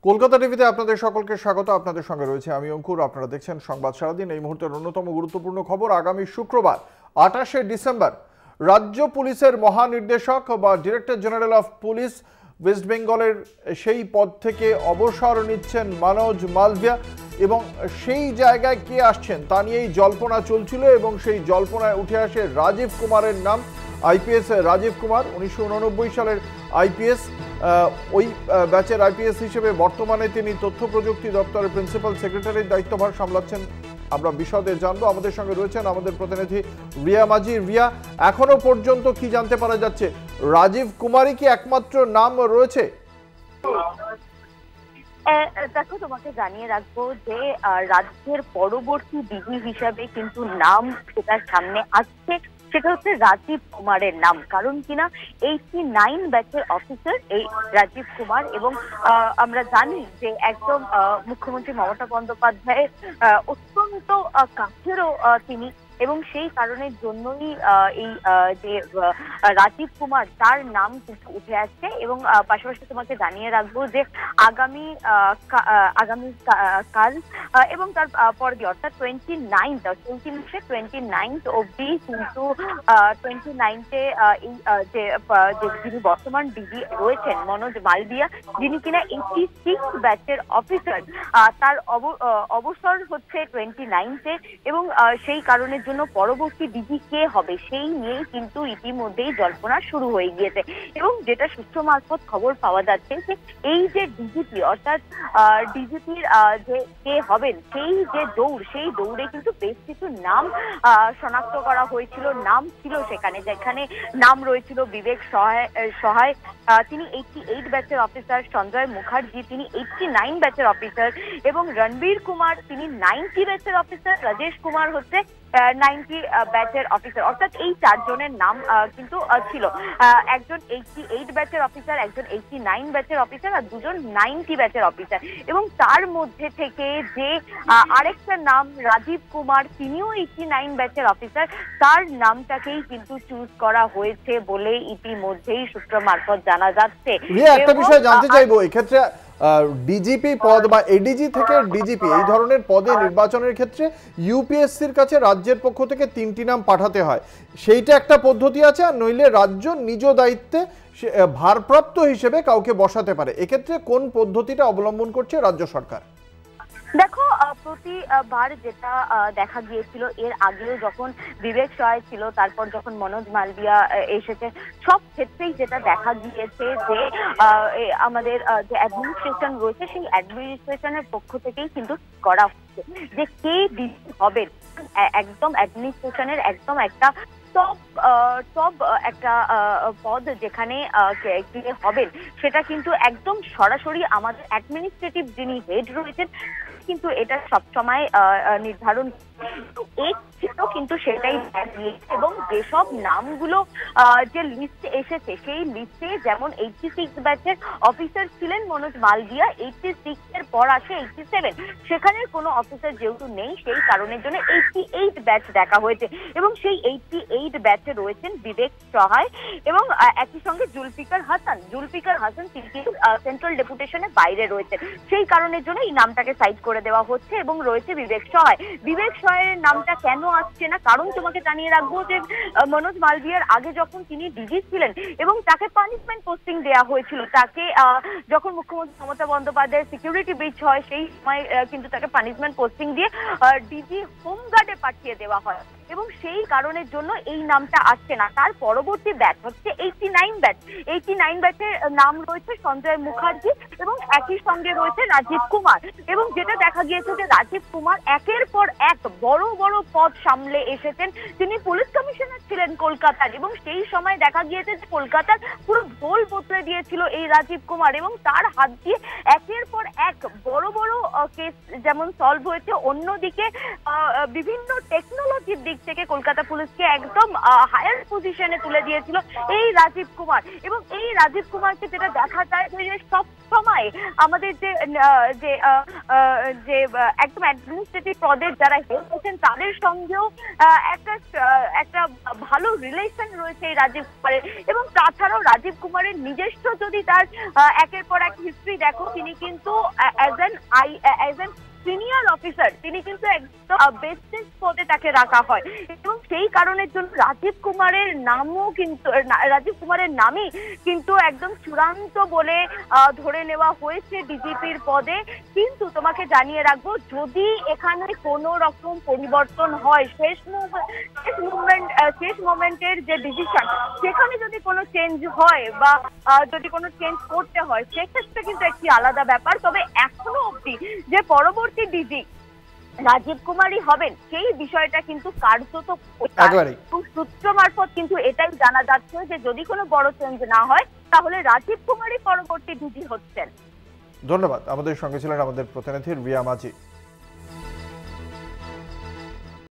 কলকাতা টিভিতে আপনাদের সকলকে স্বাগত। আপনাদের সঙ্গে রয়েছে আমি অঙ্কুর। আপনারা দেখছেন সংবাদ সারাদিন। এই মুহূর্তের অন্যতম গুরুত্বপূর্ণ খবর, আগামী শুক্রবার 28শে ডিসেম্বর রাজ্য পুলিশের মহানির্দেশক বা director general of police West বেঙ্গলের সেই পদ থেকে অবসর নিচ্ছেন মনোজ মালভিয়া, এবং সেই জায়গায় কে আসছেন তা নিয়েই জল্পনা চলছিল, এবং সেই জল্পনায় উঠে আসে রাজীব কুমারের নাম। আইপিএস রাজীব কুমার 1989 সালের আইপিএস, ওই ব্যাচের আইপিএস হিসেবে বর্তমানে তিনি তথ্য প্রযুক্তি দপ্তরের প্রিন্সিপাল সেক্রেটারির দায়িত্বভার সামলাচ্ছেন। আমরা বিশদে জানবো। আমাদের সঙ্গে রয়েছেন আমাদের প্রতিনিধি রিয়া মাঝি। রিয়া, এখনো পর্যন্ত কি জানতে পারা যাচ্ছে? রাজীব কুমারই কি একমাত্র নাম রয়েছে? দেখো, তোমাকে জানিয়ে রাখবো যে রাজ্যের পরবর্তী ডিজি হিসাবে কিন্তু নাম সেটার সামনে আসছে, সেটা হচ্ছে রাজীব কুমারের নাম। কারণ কিনা 89 ব্যাচের অফিসার এই রাজীব কুমার, এবং আমরা জানি যে একদম মুখ্যমন্ত্রী মমতা বন্দ্যোপাধ্যায়ের অত্যন্ত কাছেরও তিনি, এবং সেই কারণের জন্যই এই যে রাজীব কুমার তার নাম কিন্তু উঠে আসছে। এবং পাশাপাশি তোমাকে জানিয়ে রাখবো যে আগামী কাল এবং তার পরদি অর্থাৎ 29 অব্দি কিন্তু 29-এ এই যে যিনি বর্তমান ডিজি রয়েছেন মনোজ মালভিয়া, যিনি কিনা 86 ব্যাচের অফিসার, তার অবসর হচ্ছে 29-তে, এবং সেই কারণের জন্য পরবর্তী ডিজি কে হবে সেই নিয়ে কিন্তু ইতিমধ্যেই জল্পনা শুরু হয়ে গিয়েছে। এবং যেটা সূত্র মারফত খবর পাওয়া যাচ্ছে যে এই যে ডিজিপি অর্থাৎ ডিজিপির যে কে হবেন সেই যে সেই দৌড়ে কিন্তু বেশ কিছু নাম শনাক্ত করা হয়েছিল। নাম ছিল সেখানে, যেখানে নাম রয়েছিল বিবেক সহায়, তিনি 88 ব্যাচের অফিসার, সঞ্জয় মুখার্জি তিনি 89 ব্যাচের অফিসার, এবং রণবীর কুমার তিনি 90 ব্যাচের অফিসার, রাজেশ কুমার হচ্ছে 90 ব্যাচের অফিসার। অর্থাৎ এই চারজনের নাম কিন্তু ছিল। একজন 88 ব্যাচের অফিসার, একজন 89 ব্যাচের অফিসার, আর দুজন 90 ব্যাচের অফিসার। এবং তার মধ্যে থেকে যে আরেকটা নাম রাজীব কুমার, তিনিও 89 ব্যাচের অফিসার, তার নামটাকেই কিন্তু চুজ করা হয়েছে বলে ইতিমধ্যেই সূত্র মারফত জানা যাচ্ছে। একটা বিষয় জানতে চাইবো এক্ষেত্রে, ডিজিপি পদ বা এডিজি থেকে ডিজিপি এই ধরনের পদে নির্বাচনের ক্ষেত্রে ইউপিএসসির কাছে রাজ্যের পক্ষ থেকে 3টি নাম পাঠাতে হয়, সেইটা একটা পদ্ধতি আছে, আর নইলে রাজ্য নিজ দায়িত্বে ভারপ্রাপ্ত হিসেবে কাউকে বসাতে পারে। এক্ষেত্রে কোন পদ্ধতিটা অবলম্বন করছে রাজ্য সরকার? দেখো, প্রতিবার যেটা দেখা গিয়েছিল এর আগেও যখন বিবেক সহায় ছিল, তারপর যখন মনোজ মালভিয়া এসেছে, সব ক্ষেত্রেই যেটা দেখা গিয়েছে যে আমাদের যে অ্যাডমিনিস্ট্রেশন রয়েছে সেই অ্যাডমিনিস্ট্রেশনের পক্ষ থেকেই কিন্তু করা হচ্ছে যে কে ডিজি হবেন। একদম অ্যাডমিনিস্ট্রেশনের একদম একটা টপ একটা পদ যেখানে কে হবেন সেটা কিন্তু একদম সরাসরি আমাদের অ্যাডমিনিস্ট্রেটিভ যিনি হেড রয়েছেন কিন্তু এটা সবসময় নির্ধারণ কিন্তু সেটাই এবং যেসব নামগুলো যে লিস্ট এসেছে সেই লিস্টে যেমন 86 ব্যাচের অফিসার ছিলেন মনোজ মালভিয়া, 86 এর পর আসে 87, সেখানের কোনো অফিসার যেহেতু নেই সেই কারণের জন্য 88 ব্যাচ দেখা হয়েছে। এবং সেই 88 ব্যাচে রয়েছেন বিবেক সহায় এবং একই সঙ্গে জুলফিকার হাসান তিনি কিন্তু সেন্ট্রাল ডেপুটেশনের বাইরে রয়েছেন, সেই কারণের জন্য এই নামটাকে সাইড করে দেওয়া হচ্ছে। এবং রয়েছে বিবেক সহায়ের নামটা কেন আসছে না, কারণ তোমাকে জানিয়ে রাখবো যে মনোজ মালভিয়ার আগে যখন তিনি ডিজি ছিলেন এবং তাকে পানিশমেন্ট পোস্টিং দেওয়া হয়েছিল, তাকে যখন মুখ্যমন্ত্রী মমতা বন্দ্যোপাধ্যায়ের সিকিউরিটি ব্রিচ হয় সেই সময় কিন্তু তাকে পানিশমেন্ট পোস্টিং দিয়ে ডিজি হোমগার্ডে পাঠিয়ে দেওয়া হয়, এবং সেই কারণের জন্য এই নামটা আসছে না। তার পরবর্তী ব্যাচ হচ্ছে 89 ব্যাচের নাম রয়েছে সঞ্জয় মুখার্জি এবং একই সঙ্গে রয়েছে রাজীব কুমার। এবং যেটা দেখা গিয়েছে যে রাজীব কুমার একের পর এক বড় বড় পদ সামলে এসেছেন। তিনি পুলিশ কমিশনার ছিলেন কলকাতার, এবং সেই সময় দেখা গিয়েছে যে কলকাতার পুরো ঢোল বদলে দিয়েছিল এই রাজীব কুমার, এবং তার হাত দিয়ে একের পর এক বড় বড় কেস যেমন সলভ হয়েছে, অন্যদিকে বিভিন্ন টেকনোলজির দিক থেকে কলকাতা পুলিশকে একদম হায়ার পজিশনে তুলে দিয়েছিল এই রাজীব কুমার। এবং এই রাজীব কুমারকে যেটা দেখা যায় যে সব সময় আমাদের যে যে যে একদম অ্যাডমিনিস্ট্রেটিভ পদের যারা হেড আছেন তাদের সঙ্গেও একটা একটা ভালো রিলেশন রয়েছে এই রাজীব কুমারের। এবং তাছাড়াও রাজীব কুমারের নিজস্ব যদি তার একের পর এক হিস্ট্রি দেখো, তিনি কিন্তু অ্যাজ এন সিনিয়র অফিসার তিনি কিন্তু একদম বেস্টেস্ট পদে তাকে রাখা হয় এবং সেই কারণের জন্য রাজীব কুমারের নামই কিন্তু একদম চূড়ান্ত বলে ধরে নেওয়া হয়েছে ডিজিপির পদে। কিন্তু তোমাকে জানিয়ে রাখবো, যদি এখানে কোনো রকম পরিবর্তন হয়, শেষ মোমেন্টের যে ডিসিশন সেখানে যদি কোনো চেঞ্জ হয় বা যদি কোনো চেঞ্জ করতে হয় সেক্ষেত্রে কিন্তু একটি আলাদা ব্যাপার। তবে এখনো অবধি যে পরবর্তী ডিজি রাজীব কুমারই হবেন সেই বিষয়টা কিন্তু কার্যত সূত্র মারফত কিন্তু এটাই জানা যাচ্ছে যে যদি কোনো বড় চেঞ্জ না হয় তাহলে রাজীব কুমারই পরবর্তী ডিজি হচ্ছেন। ধন্যবাদ। আমাদের সঙ্গে ছিলেন আমাদের প্রতিনিধি রিয়া মাঝি।